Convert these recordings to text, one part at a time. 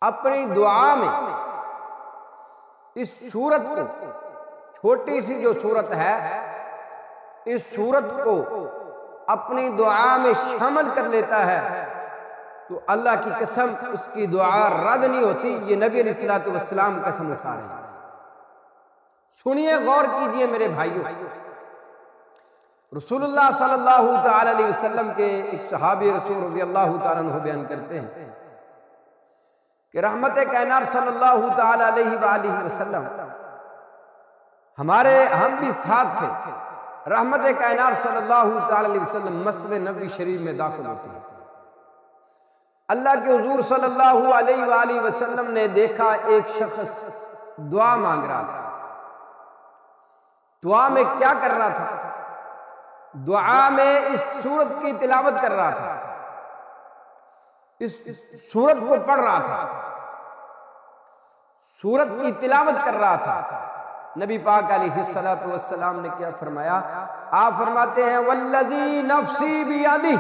اپنی دعا میں اس سورت کو، چھوٹی سی جو سورت ہے، اس سورت کو اپنی دعا میں شامل کر لیتا ہے تو اللہ کی قسم اس کی دعا رد نہیں ہوتی۔ یہ نبی علیہ الصلوۃ والسلام قسم اٹھا رہے ہیں۔ سنیے، غور کیجئے میرے بھائیوں، رسول اللہ صلی اللہ تعالی علیہ وسلم کے ایک صحابی رسول رضی اللہ تعالیٰ عنہ بیان کرتے ہیں کہ رحمت کائنات صلی اللہ تعالی علیہ وآلہ وسلم ہم بھی ساتھ تھے۔ رحمت کائنات صلی اللہ تعالی علیہ وسلم مسجد نبوی شریف میں داخل ہوتے ہیں۔ اللہ کے حضور صلی اللہ علیہ وآلہ وسلم نے دیکھا ایک شخص دعا مانگ رہا تھا۔ دعا میں کیا کر رہا تھا؟ دعا میں اس سورت کی تلاوت کر رہا تھا، اس سورت کو پڑھ رہا تھا، سورت کی تلاوت کر رہا تھا۔ نبی پاک علیہ الصلوۃ والسلام نے کیا فرمایا؟ آپ فرماتے ہیں والذی نفسی بیدہ،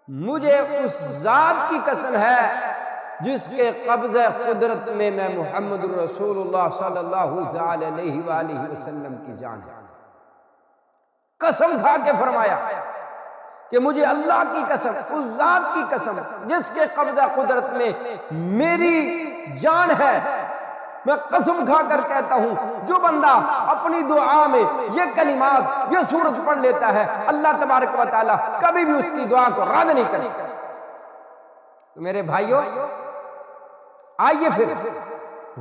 مجھے اس ذات کی قسم ہے جس کے قبضہ قدرت میں محمد رسول اللہ صلی اللہ علیہ وآلہ وسلم کی جان ہے۔ قسم کھا کے فرمایا کہ مجھے اللہ کی قسم، اس ذات کی قسم جس کے قبضہ قدرت میں میری جان ہے، میں قسم کھا کر کہتا ہوں جو بندہ اپنی دعا میں یہ کلمات، یہ سورت پڑھ لیتا ہے، اللہ تبارک و تعالیٰ کبھی بھی اس کی دعا کو رد نہیں کرتا۔ تو میرے بھائیوں، آئیے پھر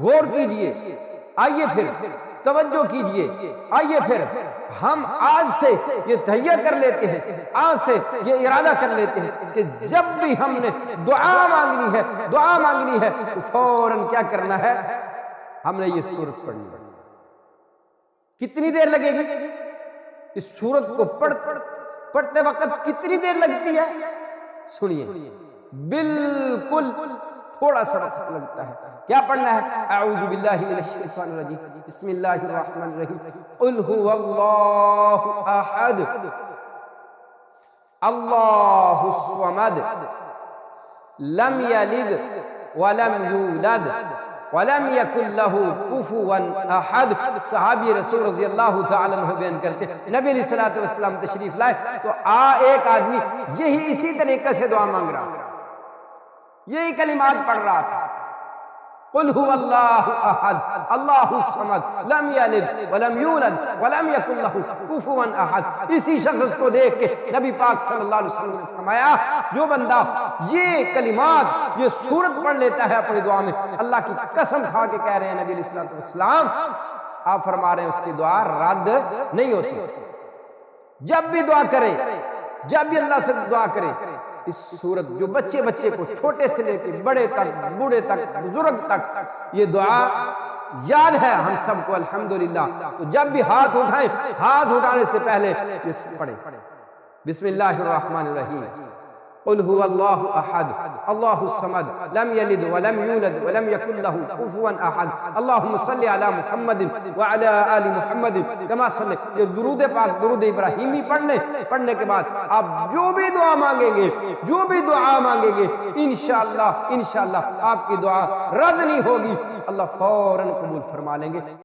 غور کیجئے، آئیے پھر توجہ کیجئے، آئیے پھر ہم آج سے یہ تہیہ کر لیتے ہیں، آج سے یہ ارادہ کر لیتے ہیں کہ جب بھی ہم نے دعا مانگنی ہے تو فوراً کیا کرنا ہے؟ ہم نے یہ سورت پڑھنی ہے۔ کتنی دیر لگے گی؟ اس سورت کو پڑھتے وقت کتنی دیر لگتی ہے؟ سنیے، بالکل تھوڑا سا وقت لگتا ہے۔ کیا پڑھنا ہے؟ اعوذ باللہ من الشیطان الرجیم، بسم اللہ الرحمن الرحیم، قل هو اللہ احد اللہ الصمد لم یلد ولم یولد ولم یکن لہ کفوا احد۔ صحابی رسول رضی اللہ تعالی عنہ بیان کرتے ہیں، نبی علیہ الصلوۃ والسلام تشریف لائے تو ایک آدمی یہی اسی طریقے سے دعا مانگ رہا تھا، یہی کلمات پڑھ رہا تھا، قل هو اللہ احد اللہ الصمد لم یلد ولم یولد ولم یکن لہ کفوا احد۔ اسی شخص کو دیکھ کے نبی پاک صلی اللہ علیہ وسلم نے فرمایا جو بندہ یہ کلمات، یہ سورت پڑھ لیتا ہے اپنی دعا میں، اللہ کی قسم کھا کے کہہ رہے ہیں نبی علیہ الصلوۃ والسلام، آپ فرما رہے ہیں اس کی دعا رد نہیں ہوتی۔ جب بھی دعا کرے، جب بھی اللہ سے دعا کرے، اس سورت جو بچے کو چھوٹے سے لے کے بڑے تک، بوڑھے تک، بزرگ تک یہ دعا یاد ہے ہم سب کو الحمدللہ، تو جب بھی ہاتھ اٹھائیں، ہاتھ اٹھانے سے پہلے یہ پڑھیں، بسم اللہ الرحمن الرحیم، قل هو اللہ احد اللہ الصمد لم یلد ولم یولد ولم یکن لہ کفوا احد اللہم صلی علی محمد وعلی آل محمد کما صلی۔ یہ درود پاک، درود ابراہیمی پڑھ لیں، پڑھنے کے بعد آپ جو بھی دعا مانگیں گے انشاءاللہ آپ کی دعا رد نہیں ہوگی، اللہ فوراً قبول فرما لیں گے۔